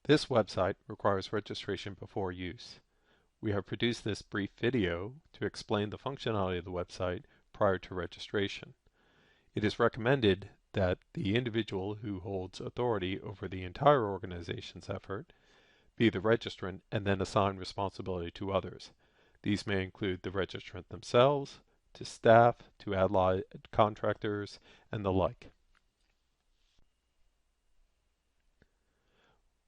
This website requires registration before use. We have produced this brief video to explain the functionality of the website prior to registration. It is recommended that the individual who holds authority over the entire organization's effort be the registrant and then assign responsibility to others. These may include the registrant themselves, to staff, to allied contractors, and the like.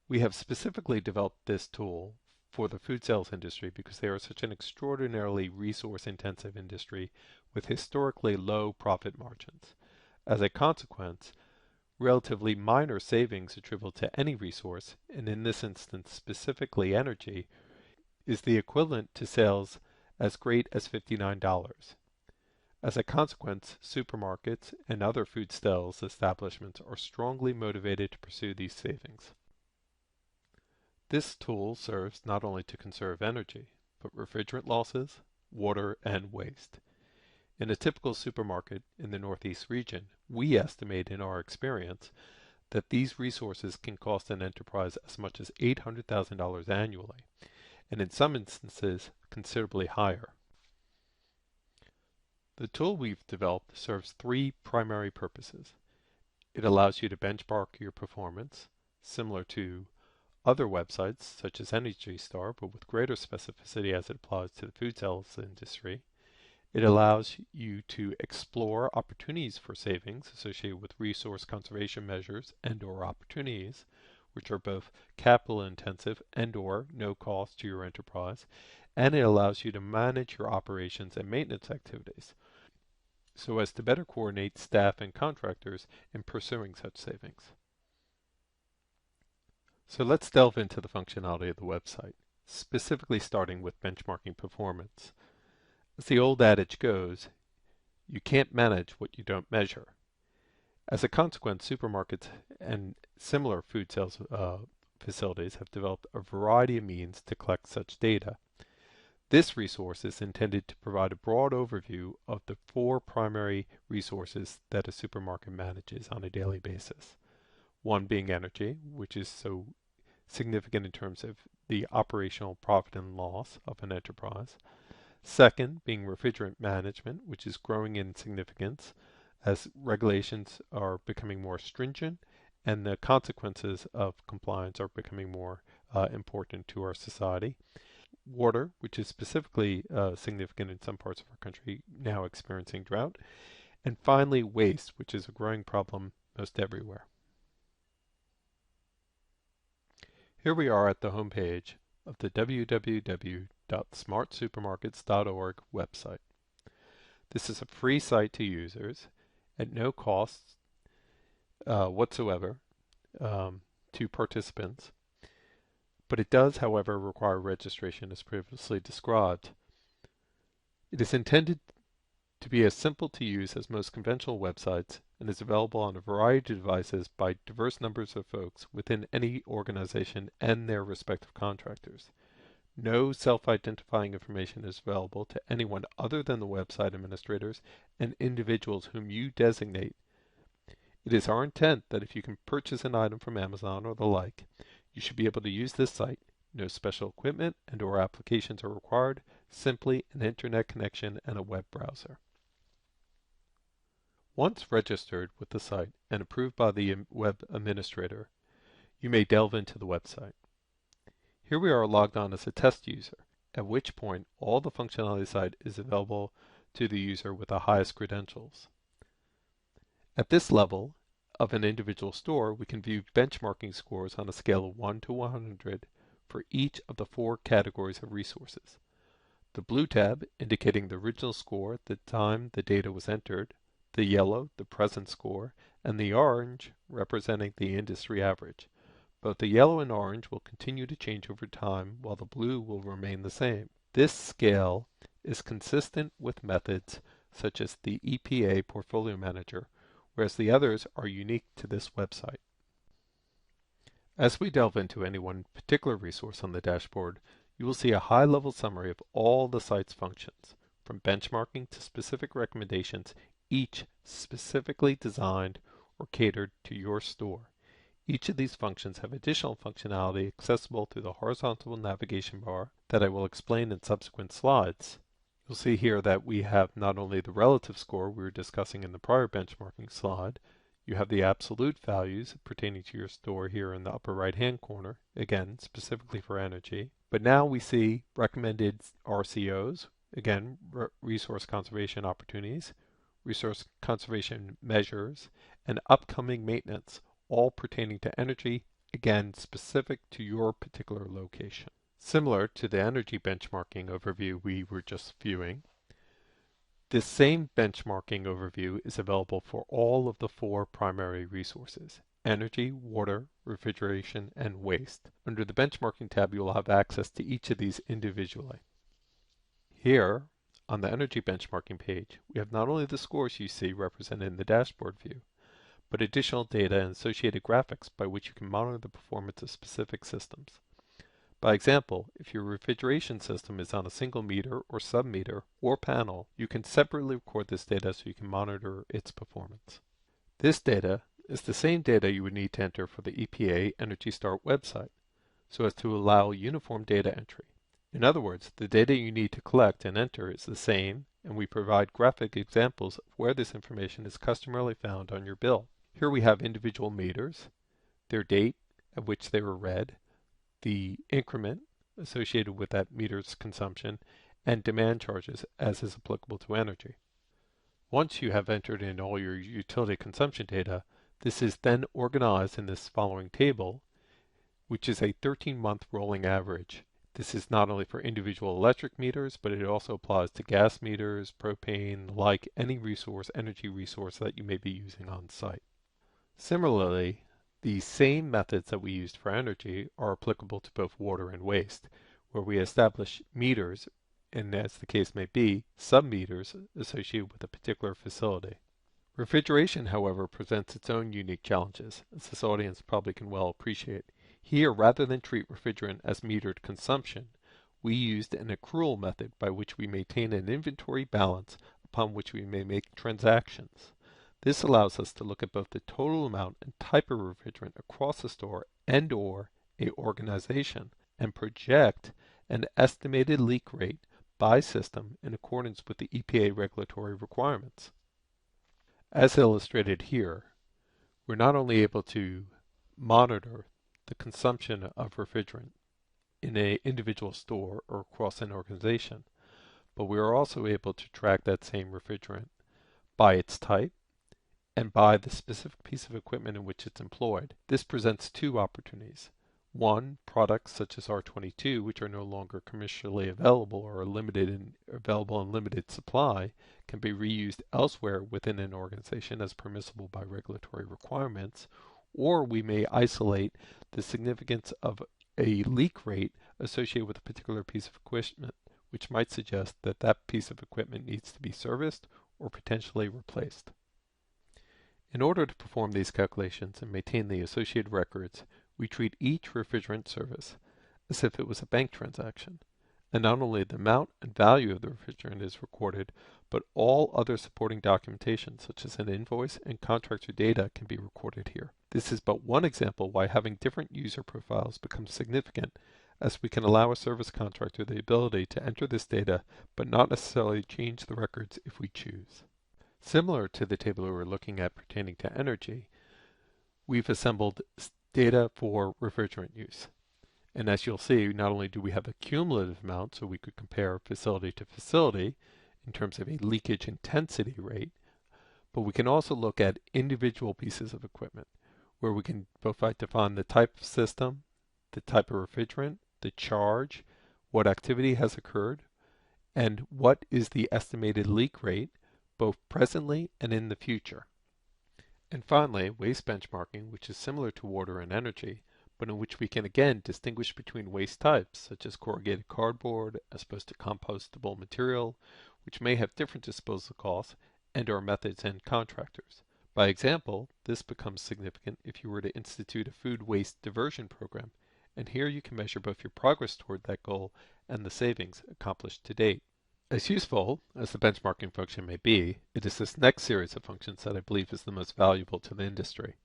We have specifically developed this tool for the food sales industry because they are such an extraordinarily resource-intensive industry with historically low profit margins. As a consequence, relatively minor savings attributable to any resource, and in this instance specifically energy, is the equivalent to sales as great as $59. As a consequence, supermarkets and other food sales establishments are strongly motivated to pursue these savings. This tool serves not only to conserve energy, but refrigerant losses, water, and waste. In a typical supermarket in the Northeast region, we estimate in our experience that these resources can cost an enterprise as much as $800,000 annually, and in some instances, considerably higher. The tool we've developed serves three primary purposes. It allows you to benchmark your performance, similar to other websites such as Energy Star, but with greater specificity as it applies to the food sales industry. It allows you to explore opportunities for savings associated with resource conservation measures and/or opportunities, which are both capital intensive and/or no cost to your enterprise, and it allows you to manage your operations and maintenance activities so as to better coordinate staff and contractors in pursuing such savings. So let's delve into the functionality of the website, specifically starting with benchmarking performance. As the old adage goes, you can't manage what you don't measure. As a consequence, supermarkets and similar food sales facilities have developed a variety of means to collect such data. This resource is intended to provide a broad overview of the four primary resources that a supermarket manages on a daily basis. One being energy, which is so significant in terms of the operational profit and loss of an enterprise. Second being refrigerant management, which is growing in significance as regulations are becoming more stringent and the consequences of compliance are becoming more important to our society. Water, which is specifically significant in some parts of our country now experiencing drought. And finally, waste, which is a growing problem most everywhere. Here we are at the homepage of the www.smartsupermarkets.org website. This is a free site to users at no cost whatsoever to participants, but it does, however, require registration as previously described. It is intended to be as simple to use as most conventional websites and is available on a variety of devices by diverse numbers of folks within any organization and their respective contractors. No self-identifying information is available to anyone other than the website administrators and individuals whom you designate. It is our intent that if you can purchase an item from Amazon or the like, you should be able to use this site. No special equipment and/or applications are required, simply an internet connection and a web browser. Once registered with the site and approved by the web administrator, you may delve into the website. Here we are logged on as a test user, at which point all the functionality of the site is available to the user with the highest credentials. At this level of an individual store, we can view benchmarking scores on a scale of 1 to 100 for each of the four categories of resources. The blue tab indicating the original score at the time the data was entered, the yellow, the present score, and the orange representing the industry average. Both the yellow and orange will continue to change over time while the blue will remain the same. This scale is consistent with methods such as the EPA Portfolio Manager, whereas the others are unique to this website. As we delve into any one particular resource on the dashboard, you will see a high-level summary of all the site's functions, from benchmarking to specific recommendations, each specifically designed or catered to your store. Each of these functions have additional functionality accessible through the horizontal navigation bar that I will explain in subsequent slides. You'll see here that we have not only the relative score we were discussing in the prior benchmarking slide, you have the absolute values pertaining to your store here in the upper right hand corner, again specifically for energy, but now we see recommended RCOs, again resource conservation opportunities, resource conservation measures, and upcoming maintenance, all pertaining to energy, again specific to your particular location. Similar to the energy benchmarking overview we were just viewing, this same benchmarking overview is available for all of the 4 primary resources: energy, water, refrigeration, and waste. Under the benchmarking tab, you will have access to each of these individually. Here, on the energy benchmarking page, we have not only the scores you see represented in the dashboard view, but additional data and associated graphics by which you can monitor the performance of specific systems. By example, if your refrigeration system is on a single meter or sub-meter or panel, you can separately record this data so you can monitor its performance. This data is the same data you would need to enter for the EPA Energy Start website, so as to allow uniform data entry. In other words, the data you need to collect and enter is the same, and we provide graphic examples of where this information is customarily found on your bill. Here we have individual meters, their date at which they were read, the increment associated with that meter's consumption, and demand charges as is applicable to energy. Once you have entered in all your utility consumption data, this is then organized in this following table, which is a 13-month rolling average. This is not only for individual electric meters, but it also applies to gas meters, propane, like any resource, energy resource that you may be using on site. Similarly, the same methods that we used for energy are applicable to both water and waste, where we establish meters, and as the case may be, sub-meters associated with a particular facility. Refrigeration, however, presents its own unique challenges, as this audience probably can well appreciate. Here, rather than treat refrigerant as metered consumption, we used an accrual method by which we maintain an inventory balance upon which we may make transactions. This allows us to look at both the total amount and type of refrigerant across a store and/or a organization and project an estimated leak rate by system in accordance with the EPA regulatory requirements. As illustrated here, we're not only able to monitor the consumption of refrigerant in an individual store or across an organization, but we are also able to track that same refrigerant by its type and by the specific piece of equipment in which it's employed. This presents 2 opportunities. One, products such as R22, which are no longer commercially available or are available in limited supply, can be reused elsewhere within an organization as permissible by regulatory requirements, or we may isolate the significance of a leak rate associated with a particular piece of equipment, which might suggest that that piece of equipment needs to be serviced or potentially replaced. In order to perform these calculations and maintain the associated records, we treat each refrigerant service as if it was a bank transaction, and not only the amount and value of the refrigerant is recorded, but all other supporting documentation such as an invoice and contractor data can be recorded here. This is but one example why having different user profiles becomes significant, as we can allow a service contractor the ability to enter this data but not necessarily change the records if we choose. Similar to the table we were looking at pertaining to energy, we've assembled data for refrigerant use. And as you'll see, not only do we have a cumulative amount, so we could compare facility to facility in terms of a leakage intensity rate, but we can also look at individual pieces of equipment, where we can both define the type of system, the type of refrigerant, the charge, what activity has occurred, and what is the estimated leak rate, both presently and in the future. And finally, waste benchmarking, which is similar to water and energy, but in which we can again distinguish between waste types, such as corrugated cardboard as opposed to compostable material, which may have different disposal costs, and our methods and contractors. By example, this becomes significant if you were to institute a food waste diversion program, and here you can measure both your progress toward that goal and the savings accomplished to date. As useful as the benchmarking function may be, it is this next series of functions that I believe is the most valuable to the industry.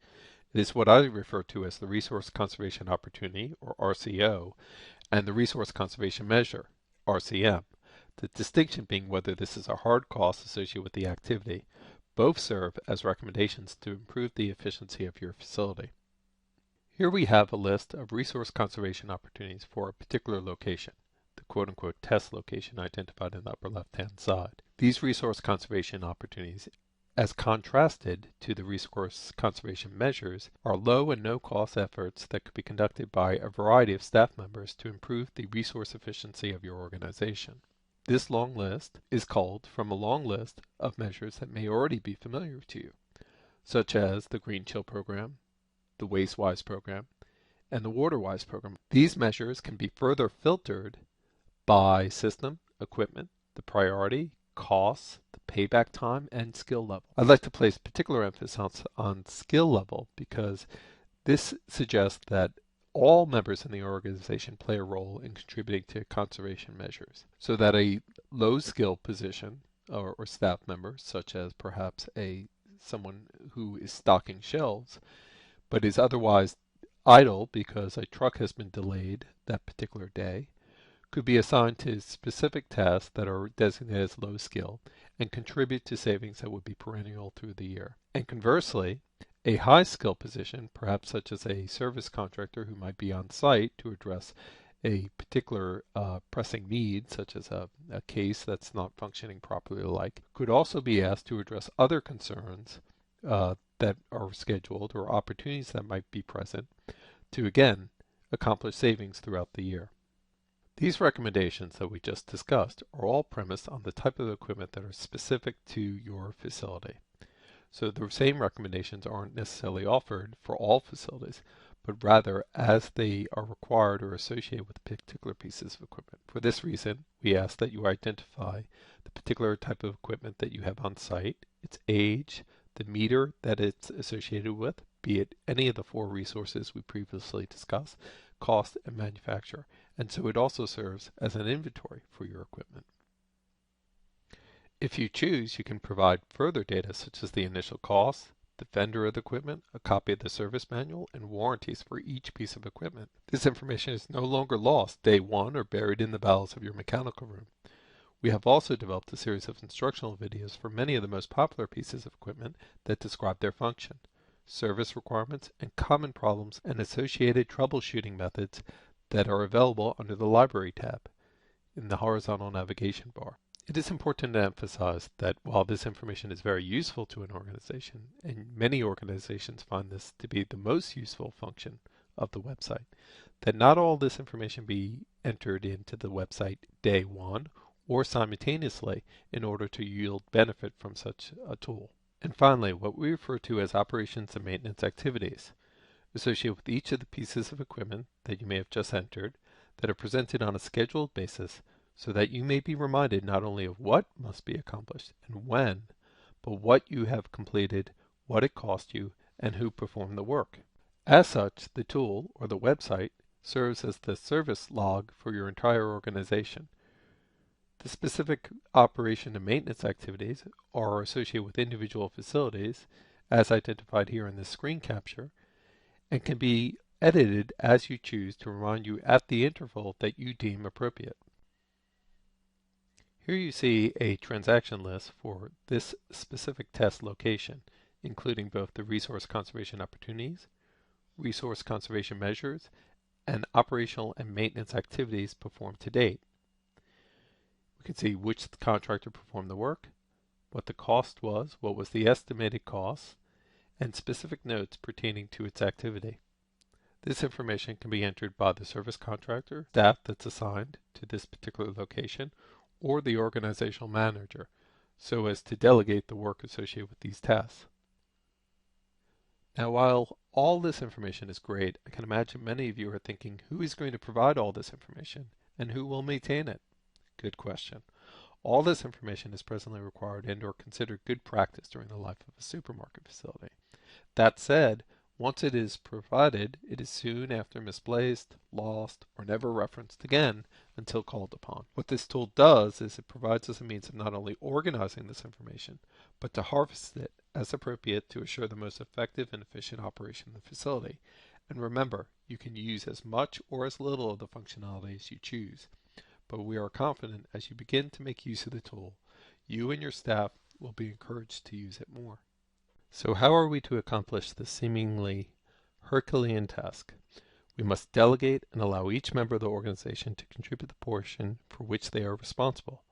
It is what I refer to as the Resource Conservation Opportunity, or RCO, and the Resource Conservation Measure, RCM. The distinction being whether this is a hard cost associated with the activity. Both serve as recommendations to improve the efficiency of your facility. Here we have a list of resource conservation opportunities for a particular location, the quote-unquote test location identified in the upper left-hand side. These resource conservation opportunities, as contrasted to the resource conservation measures, are low and no-cost efforts that could be conducted by a variety of staff members to improve the resource efficiency of your organization. This long list is culled from a long list of measures that may already be familiar to you, such as the Green Chill program, the WasteWise program, and the WaterWise program. These measures can be further filtered by system, equipment, the priority, costs, the payback time, and skill level. I'd like to place particular emphasis on skill level because this suggests that all members in the organization play a role in contributing to conservation measures, so that a low skill position or staff member, such as perhaps someone who is stocking shelves, but is otherwise idle because a truck has been delayed that particular day, could be assigned to specific tasks that are designated as low skill and contribute to savings that would be perennial through the year. And conversely, a high skill position, perhaps such as a service contractor who might be on site to address a particular pressing need, such as a case that's not functioning properly alike, could also be asked to address other concerns that are scheduled or opportunities that might be present to, again, accomplish savings throughout the year. These recommendations that we just discussed are all premised on the type of equipment that are specific to your facility. So the same recommendations aren't necessarily offered for all facilities, but rather as they are required or associated with particular pieces of equipment. For this reason, we ask that you identify the particular type of equipment that you have on site, its age, the meter that it's associated with, be it any of the 4 resources we previously discussed, cost, and manufacturer. And so it also serves as an inventory for your equipment. If you choose, you can provide further data such as the initial cost, the vendor of the equipment, a copy of the service manual, and warranties for each piece of equipment. This information is no longer lost day one or buried in the bowels of your mechanical room. We have also developed a series of instructional videos for many of the most popular pieces of equipment that describe their function, service requirements, and common problems and associated troubleshooting methods that are available under the Library tab in the horizontal navigation bar. It is important to emphasize that while this information is very useful to an organization, and many organizations find this to be the most useful function of the website, that not all this information be entered into the website day one or simultaneously in order to yield benefit from such a tool. And finally, what we refer to as operations and maintenance activities associated with each of the pieces of equipment that you may have just entered that are presented on a scheduled basis so that you may be reminded not only of what must be accomplished and when, but what you have completed, what it cost you, and who performed the work. As such, the tool or the website serves as the service log for your entire organization. The specific operation and maintenance activities are associated with individual facilities, as identified here in this screen capture, and can be edited as you choose to remind you at the interval that you deem appropriate. Here you see a transaction list for this specific test location, including both the resource conservation opportunities, resource conservation measures, and operational and maintenance activities performed to date. We can see which contractor performed the work, what the cost was, what was the estimated cost, and specific notes pertaining to its activity. This information can be entered by the service contractor, staff that's assigned to this particular location, or the organizational manager, so as to delegate the work associated with these tasks. Now, while all this information is great, I can imagine many of you are thinking, who is going to provide all this information, and who will maintain it? Good question. All this information is presently required and or considered good practice during the life of a supermarket facility. That said, once it is provided, it is soon after misplaced, lost, or never referenced again until called upon. What this tool does is it provides us a means of not only organizing this information, but to harvest it as appropriate to assure the most effective and efficient operation of the facility. And remember, you can use as much or as little of the functionality as you choose, but we are confident as you begin to make use of the tool, you and your staff will be encouraged to use it more. So how are we to accomplish this seemingly Herculean task? We must delegate and allow each member of the organization to contribute the portion for which they are responsible.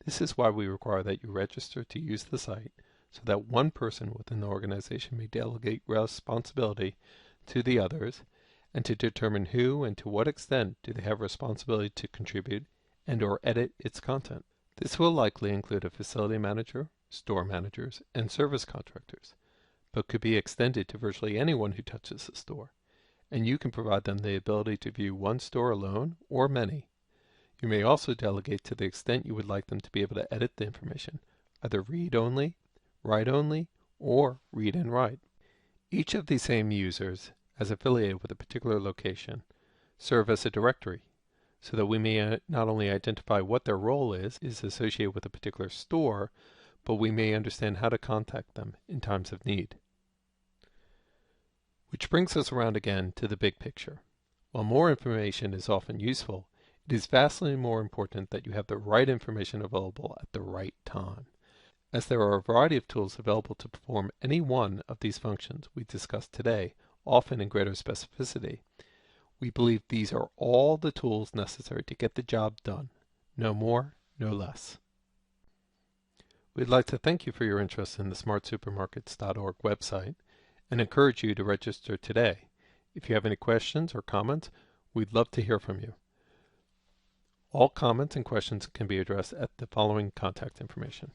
This is why we require that you register to use the site so that one person within the organization may delegate responsibility to the others and to determine who and to what extent do they have responsibility to contribute and or edit its content. This will likely include a facility manager, store managers, and service contractors, but could be extended to virtually anyone who touches the store, and you can provide them the ability to view one store alone or many. You may also delegate to the extent you would like them to be able to edit the information, either read only, write only, or read and write. Each of these same users, as affiliated with a particular location, serve as a directory, so that we may not only identify what their role is associated with a particular store, but we may understand how to contact them in times of need. Which brings us around again to the big picture. While more information is often useful, it is vastly more important that you have the right information available at the right time. As there are a variety of tools available to perform any one of these functions we discussed today, often in greater specificity, we believe these are all the tools necessary to get the job done. No more, no less. We'd like to thank you for your interest in the smartsupermarkets.org website and encourage you to register today. If you have any questions or comments, we'd love to hear from you. All comments and questions can be addressed at the following contact information.